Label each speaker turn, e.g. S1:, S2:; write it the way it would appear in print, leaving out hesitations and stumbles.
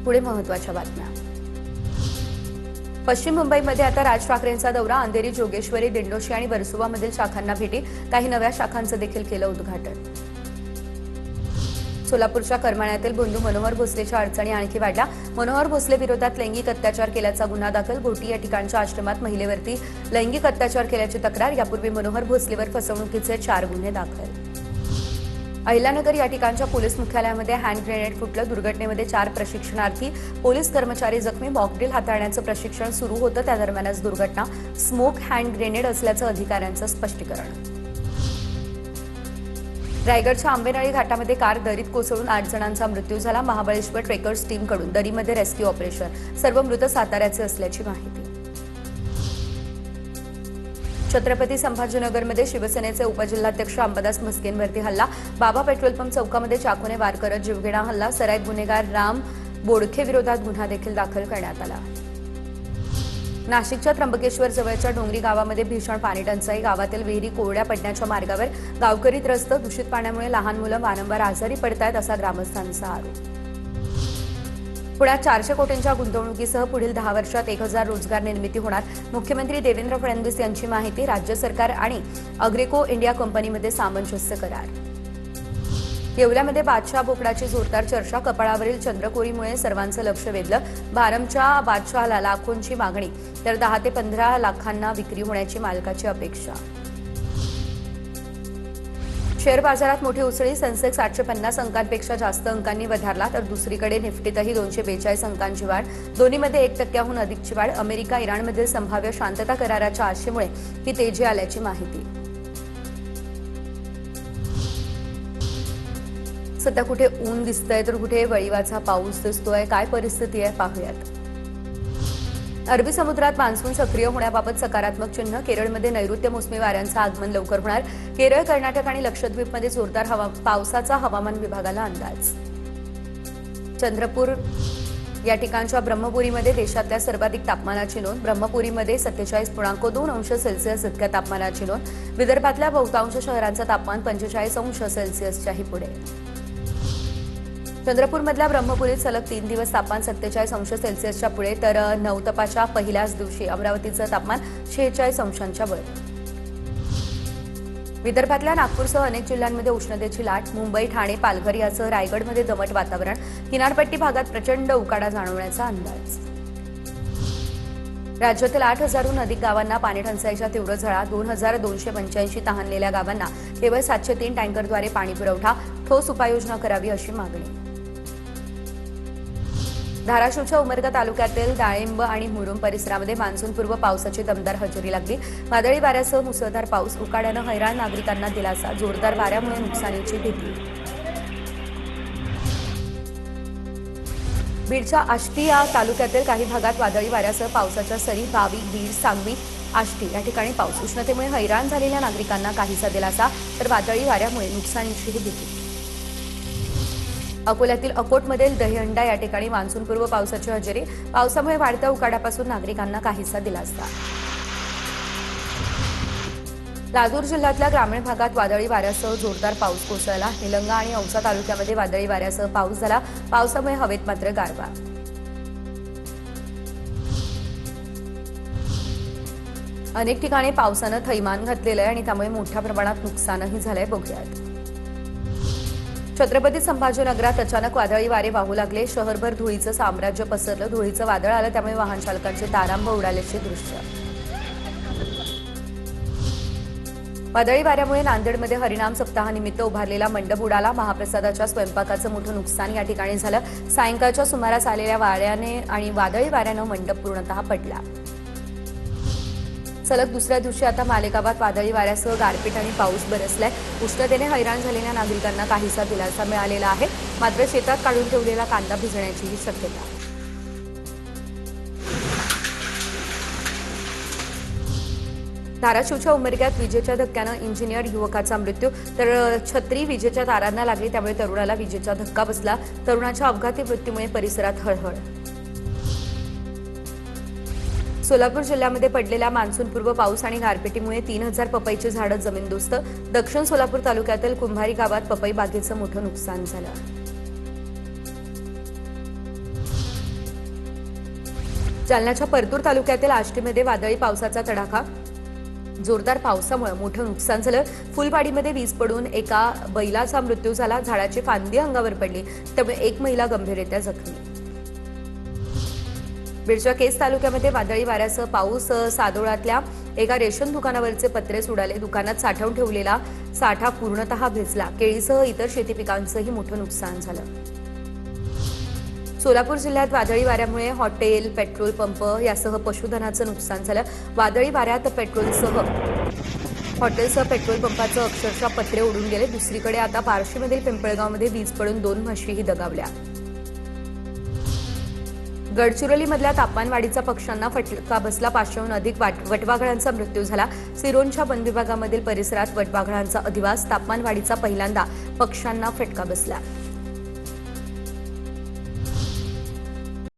S1: पुढे महत्त्वाच्या बातम्या। पश्चिम मुंबईमध्ये आता राज ठाकरेंचा दौरा, अंधेरी, जोगेश्वरी, दिंडोशी आणि वर्सोवामधील शाखांना भेटी, काही नव्या शाखांचं देखील केलं उद्घाटन। सोलापूरच्या करमाळ्यातील बंधू मनोहर भोसलेच्या अडचणी आणखी वाढल्या। मनोहर भोसले विरोधात लैंगिक अत्याचार केल्याचा गुन्हा दाखल। घोटी या ठिकाणच्या आश्रमात महिलेवरती लैंगिक अत्याचार केल्याची तक्रार। यापूर्वी मनोहर भोसलेवर फसवणुकीचे 4 गुन्हे दाखल। अहिल्यानगर या ठिकाणच्या पोलीस मुख्यालयामध्ये हँड ग्रेनेड फुटलं। दुर्घटनेमध्ये 4 प्रशिक्षणार्थी पोलीस कर्मचारी जखमी। मॉकड्रिल हाताळण्याचं प्रशिक्षण सुरू होतं त्या दरम्यानच दुर्घटना। स्मोक हँड ग्रेनेड असल्याचं अधिकाऱ्यांचं स्पष्टीकरण। रायगडच्या आंबेनळी घाटामध्ये कार दरीत कोसळून 8 जणांचा मृत्यू झाला। महाबळेश्वर ट्रेकर्स टीमकडून दरीमध्ये रेस्क्यू ऑपरेशन। सर्व मृत साताऱ्याचे असल्याची माहिती। छत्रपती संभाजीनगरमध्ये शिवसेनेचे उपजिल्हाध्यक्ष अंबादास म्हस्केंवरती हल्ला। बाबा पेट्रोल पंप चौकामध्ये चाकूने वार करत जीवघेणा हल्ला। सराईत गुन्हेगार राम बोडखे विरोधात गुन्हा देखील दाखल करण्यात आला। नाशिकच्या त्र्यंबकेश्वर जवळच्या डोंगरी गावामध्ये भीषण पाणी टंचाई। गावातील विहिरी कोरड्या पडण्याच्या मार्गावर गावकरी त्रस्त। दूषित पाण्यामुळे लहान मुलं वारंवार आजारी पडतायत असा ग्रामस्थांचा आरोप। पुण्यात 400 कोटींच्या गुंतवणुकीसह पुढील 10 वर्षात 1000 रोजगार निर्मिती होणार। मुख्यमंत्री देवेंद्र फडणवीस यांची माहिती। राज्य सरकार आणि अग्रेको इंडिया कंपनीमध्ये सामंजस्य करार। येवल्यामध्ये बादशाह बोकडाची जोरदार चर्चा। कपाळावरील चंद्रकोरीमुळे सर्वांचं लक्ष वेधलं। भारमच्या बादशहाला लाखोंची मागणी, तर 10 ते 15 लाखांना विक्री होण्याची मालकाची अपेक्षा। शेअर बाजारात मोठी उसळी। सेन्सेक्स 850 अंकांपेक्षा जास्त अंकांनी वधारला, तर दुसरीकडे निफ्टीतही 242 अंकांची वाढ। दोन्हीमध्ये 1% अधिकची वाढ। अमेरिका इराणमधील संभाव्य शांतता कराराच्या आशेमुळे ही तेजी आल्याची माहिती। सध्या कुठे ऊन दिसतंय तर कुठे वळीवाचा पाऊस दिसतोय। काय परिस्थिती आहे पाहूयात। अरबी समुद्रात मान्सून सक्रिय होण्याबाबत सकारात्मक चिन्ह। केरळमध्ये नैऋत्य मोसमी वाऱ्यांचं आगमन लवकर होणार। केरळ, कर्नाटक आणि लक्षद्वीपमध्ये जोरदार पावसाचा हवामान विभागाला अंदाज। चंद्रपूर या ठिकाणच्या ब्रह्मपुरीमध्ये देशातल्या सर्वाधिक तापमानाची नोंद। ब्रह्मपुरीमध्ये 47.2 अंश सेल्सिअस इतक्या तापमानाची नोंद। विदर्भातल्या बहुतांश शहरांचं तापमान 45 अंश सेल्सिअसच्याही पुढे। चंद्रपूरमधल्या ब्रह्मपुरीत सलग 3 दिवस तापमान 47 अंश सेल्सिअसच्या पुढे, तर नवतपाच्या पहिल्याच दिवशी अमरावतीचं तापमान 46 अंशांच्या वर। विदर्भातल्या नागपूरसह अनेक जिल्ह्यांमध्ये उष्णतेची लाट। मुंबई, ठाणे, पालघर यासह रायगडमध्ये दमट वातावरण। किनारपट्टी भागात प्रचंड उकाडा जाणवण्याचा अंदाज। राज्यातील 8000हून अधिक गावांना पाणीटंचाईच्या तीव्र झळा। 2285 तहानलेल्या गावांना केवळ 703 टँकरद्वारे पाणी पुरवठा। ठोस उपाययोजना करावी अशी मागणी। धाराशिवच्या उमरगा तालुक्यातील डाळिंब आणि मुरुम परिसरामध्ये मान्सूनपूर्व पावसाची दमदार हजेरी लागली। वादळी वाऱ्यासह मुसळधार पाऊस। उकाड्यानं हैराण नागरिकांना दिलासा। जोरदार वाऱ्यामुळे नुकसानीची भीती। बीडच्या आष्टी या तालुक्यातील काही भागात वादळी वाऱ्यासह पावसाच्या सरी। बावी, बीड, सांगवी, आष्टी या ठिकाणी पाऊस। उष्णतेमुळे हैराण झालेल्या नागरिकांना काहीसा दिलासा, तर वादळी वाऱ्यामुळे नुकसानीचीही भीती। अकोल्यातील अकोटमधील दहीहंडा या ठिकाणी मान्सूनपूर्व पावसाची हजेरी। पावसामुळे वाढत्या उकाड्यापासून नागरिकांना काहीसा दिलासा। लातूर जिल्ह्यातल्या ग्रामीण भागात वादळी वाऱ्यासह जोरदार पाऊस कोसळला। निलंगा आणि औसा तालुक्यामध्ये वादळी वाऱ्यासह पाऊस झाला। पावसामुळे हवेत मात्र गारवा। अनेक ठिकाणी पावसानं थैमान घातलेलं आहे आणि त्यामुळे मोठ्या प्रमाणात नुकसानही झालंय। बघूयात। छत्रपती संभाजीनगरात अचानक वादळी वारे वाहू लागले। शहरभर धुळीचं साम्राज्य पसरलं। धुळीचं वादळ आलं त्यामुळे वाहन चालकांचे तारांब उडाल्याची दृश्य। वादळी वाऱ्यामुळे नांदेडमध्ये हरिनाम सप्ताहानिमित्त उभारलेला मंडप उडाला। महाप्रसादाच्या स्वयंपाकाचं मोठं नुकसान या ठिकाणी झालं। सायंकाळच्या सुमारास आलेल्या वाऱ्याने आणि वादळी वाऱ्यानं मंडप पूर्णतः पडला। सलग दुसऱ्या दिवशी आता मालेगावात वादळी वाऱ्यासह गारपीट आणि पाऊस बरसलाय। उष्णतेने हैराण झालेल्या नागरिकांना काहीसा दिलासा मिळालेला आहे, मात्र शेतात काढून ठेवलेला कांदा भिजण्याचीही शक्यता। धाराशिवच्या उमरग्यात विजेच्या धक्क्यानं इंजिनियर युवकाचा मृत्यू, तर छत्री विजेच्या तारांना लागली त्यामुळे तरुणाला विजेचा धक्का बसला। तरुणाच्या अपघाती मृत्यूमुळे परिसरात हळहळ। सोलापूर जिल्ह्यामध्ये पडलेल्या मान्सूनपूर्व पाऊस आणि गारपिटीमुळे 3000 पपईची झाडं जमीनदोस्त। दक्षिण सोलापूर तालुक्यातील कुंभारी गावात पपई बागेचं मोठं नुकसान झालं। जालन्याच्या परतूर तालुक्यातील आष्टीमध्ये वादळी पावसाचा तडाखा. जोरदार पावसामुळे मोठं नुकसान झालं. फुलवाडीमध्ये वीज पडून एका बैलाचा मृत्यू झाला. झाडाची फांदी अंगावर पडली, त्यामुळे एक महिला गंभीररित्या जखमी. बीडच्या केज तालुक्यामध्ये वादळी वाऱ्यासह पाऊस. सादोळ्यातल्या एका रेशन दुकानावरचे पत्रेच उडाले. दुकानात साठवून ठेवलेला साठा पूर्णतः भिजला. केळीसह इतर शेती पिकांचंही मोठं नुकसान झालं. सोलापूर जिल्ह्यात वादळी वाऱ्यामुळे हॉटेल, पेट्रोल पंप यासह पशुधनाचं नुकसान झालं. वादळी वाऱ्यात हॉटेलसह पेट्रोल पंपाचं अक्षरशः पत्रे उडून गेले. दुसरीकडे आता बार्शीमधील पिंपळगावमध्ये वीज पडून 2 म्हशीही दगावल्या. गडचिरोलीमधल्या तापमानवाढीचा पक्ष्यांना फटका बसला. 500हून अधिक वटवाघळांचा मृत्यू झाला. सिरोंच्या वन विभागामधील परिसरात वटवाघळांचा अधिवास. तापमानवाढीचा पहिल्यांदा पक्ष्यांना फटका बसला.